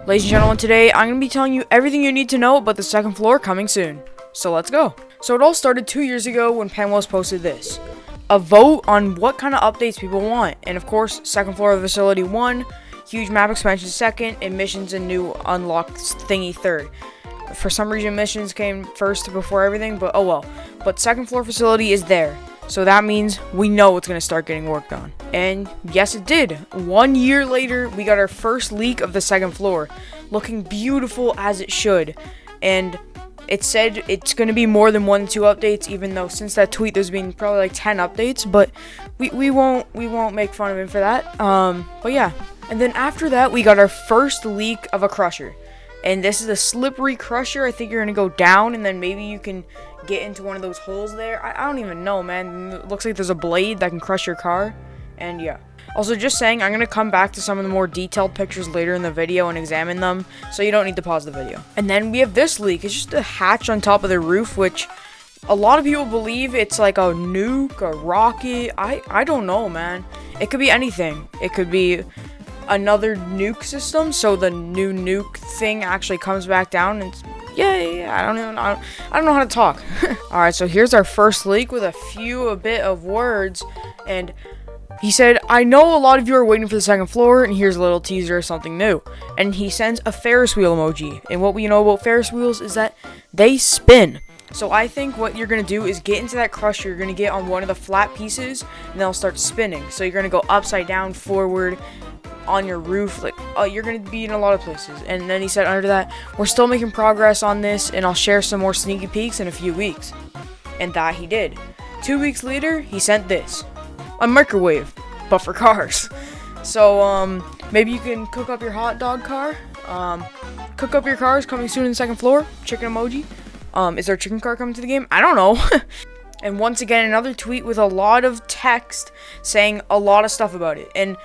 Ladies and gentlemen, today I'm going to be telling you everything you need to know about the second floor coming soon. So let's go. So it all started 2 years ago when Penwells posted this. A vote on what kind of updates people want. And of course, second floor of the facility 1, huge map expansion 2nd, and missions and new unlocked thingy 3rd. For some reason, missions came first before everything, but oh well. But second floor facility is there. So that means we know it's going to start getting worked on. And yes, it did. 1 year later, we got our first leak of the second floor, looking beautiful as it should. And it said it's going to be more than 1 to 2 updates, even though since that tweet there's been probably like 10 updates, but we won't make fun of him for that. But yeah. And then after that, we got our first leak of a crusher. And this is a slippery crusher. I think you're going to go down, and then maybe you can get into one of those holes there. I don't even know, man. It looks like there's a blade that can crush your car. And yeah. Also, just saying, I'm going to come back to some of the more detailed pictures later in the video and examine them, so you don't need to pause the video. And then we have this leak. It's just a hatch on top of the roof, which a lot of people believe it's like a nuke, a rocket. I don't know, man. It could be anything. It could be another nuke system, so the new nuke thing actually comes back down and yeah, I don't know how to talk. All right, so here's our first leak with a bit of words, and he said, I know a lot of you are waiting for the second floor, and here's a little teaser of something new. And he sends a Ferris wheel emoji, and what we know about Ferris wheels is that they spin. So I think what you're going to do is get into that crusher, you're going to get on one of the flat pieces, and they'll start spinning. So you're going to go upside down, forward, on your roof, like you're gonna be in a lot of places. And then he said under that, we're still making progress on this, and I'll share some more sneaky peeks in a few weeks. And that he did. 2 weeks later, he sent this, a microwave, but for cars. So maybe you can cook up your hot dog car. Cook up your cars, coming soon in the second floor. Chicken emoji. Is there a chicken car coming to the game? I don't know. And once again, another tweet with a lot of text saying a lot of stuff about it. And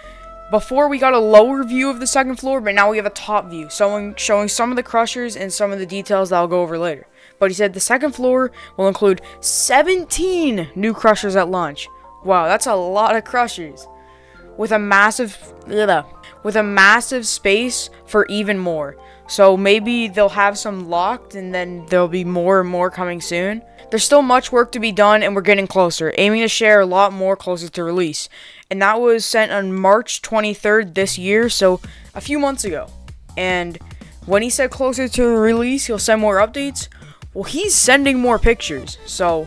before, we got a lower view of the second floor, but now we have a top view, showing some of the crushers and some of the details that I'll go over later. But he said the second floor will include 17 new crushers at launch. Wow, that's a lot of crushers. With a massive space for even more. So maybe they'll have some locked, and then there'll be more and more coming soon. There's still much work to be done, and we're getting closer, aiming to share a lot more closer to release. And that was sent on March 23rd this year, so a few months ago. And when he said closer to release, he'll send more updates. Well, he's sending more pictures. So,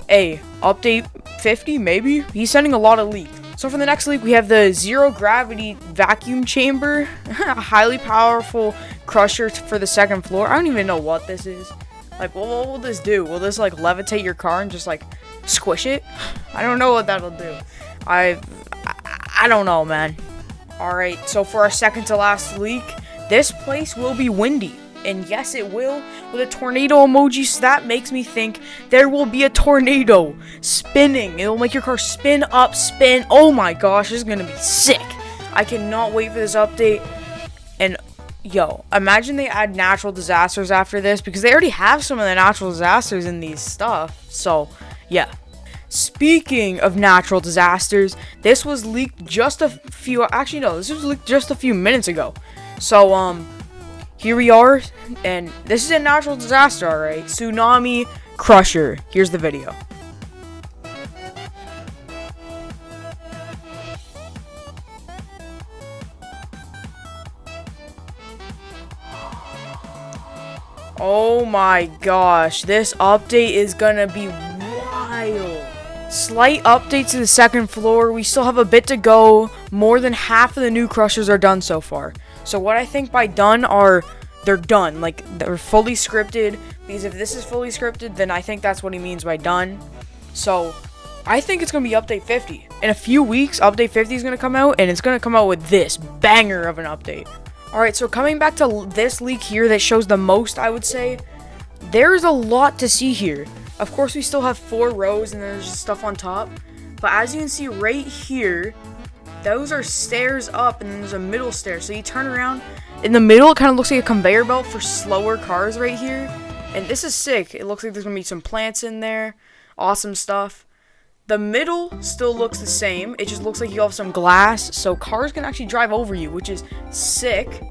update 50, maybe? He's sending a lot of leaks. So for the next leak, we have the zero gravity vacuum chamber, a highly powerful crusher for the second floor. I don't even know what this is. Like, what will this do? Will this like levitate your car and just like squish it? I don't know what that'll do. I don't know, man. All right, so for our second to last leak, this place will be windy. And yes, it will, with a tornado emoji, so that makes me think there will be a tornado spinning. It'll make your car spin up, spin. Oh my gosh, this is going to be sick. I cannot wait for this update. And, yo, imagine they add natural disasters after this, because they already have some of the natural disasters in these stuff. So, yeah. Speaking of natural disasters, this was leaked just a few minutes ago. So, here we are, and this is a natural disaster, alright? Tsunami Crusher. Here's the video. Oh my gosh, this update is gonna be wild. Slight update to the second floor. We still have a bit to go. More than half of the new crushers are done so far. So what I think by done are, they're done. Like, they're fully scripted. Because if this is fully scripted, then I think that's what he means by done. So I think it's going to be update 50. In a few weeks, update 50 is going to come out. And it's going to come out with this banger of an update. Alright, so coming back to this leak here that shows the most, I would say, there's a lot to see here. Of course, we still have 4 rows and there's just stuff on top. But as you can see right here, those are stairs up, and then there's a middle stair. So you turn around, in the middle, it kind of looks like a conveyor belt for slower cars right here. And this is sick. It looks like there's going to be some plants in there. Awesome stuff. The middle still looks the same. It just looks like you have some glass, so cars can actually drive over you, which is sick.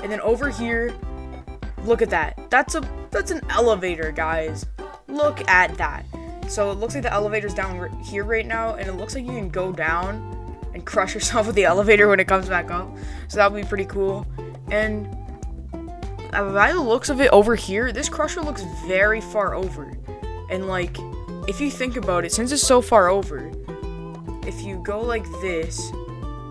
And then over here, look at that. That's an elevator, guys. Look at that. So it looks like the elevator's down here right now, and it looks like you can go down and crush yourself with the elevator when it comes back up. So that would be pretty cool. And by the looks of it over here, this crusher looks very far over. And like, if you think about it, since it's so far over, if you go like this,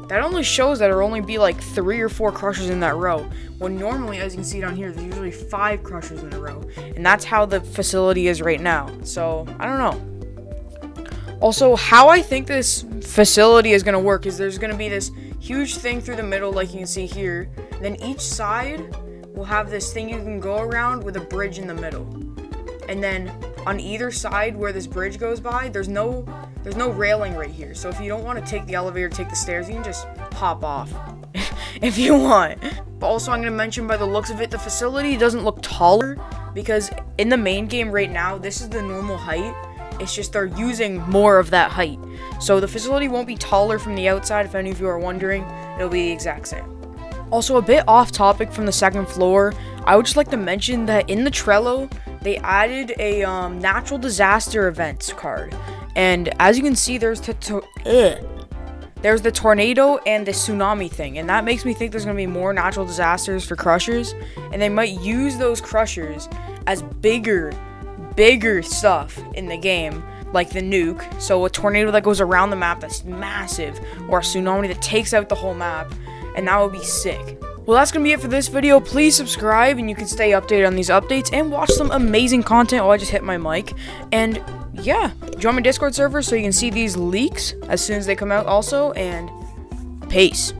that only shows that there'll only be like 3 or 4 crushers in that row. When normally, as you can see down here, there's usually 5 crushers in a row. And that's how the facility is right now. So, I don't know. Also, how I think this facility is going to work is there's going to be this huge thing through the middle, like you can see here. Then each side will have this thing you can go around with a bridge in the middle. And then on either side where this bridge goes by, there's no railing right here. So if you don't want to take the elevator, take the stairs, you can just hop off if you want. But also, I'm going to mention, by the looks of it, the facility doesn't look taller, because in the main game right now, this is the normal height. It's just they're using more of that height. So the facility won't be taller from the outside, if any of you are wondering. It'll be the exact same. Also, a bit off topic from the second floor, I would just like to mention that in the Trello, they added a natural disaster events card. And as you can see, there's the tornado and the tsunami thing. And that makes me think there's going to be more natural disasters for crushers. And they might use those crushers as bigger stuff in the game, like the nuke. So a tornado that goes around the map that's massive, or a tsunami that takes out the whole map. And that would be sick. Well, that's going to be it for this video. Please subscribe, and you can stay updated on these updates and watch some amazing content. Oh, I just hit my mic. And yeah, join my Discord server so you can see these leaks as soon as they come out also. And peace.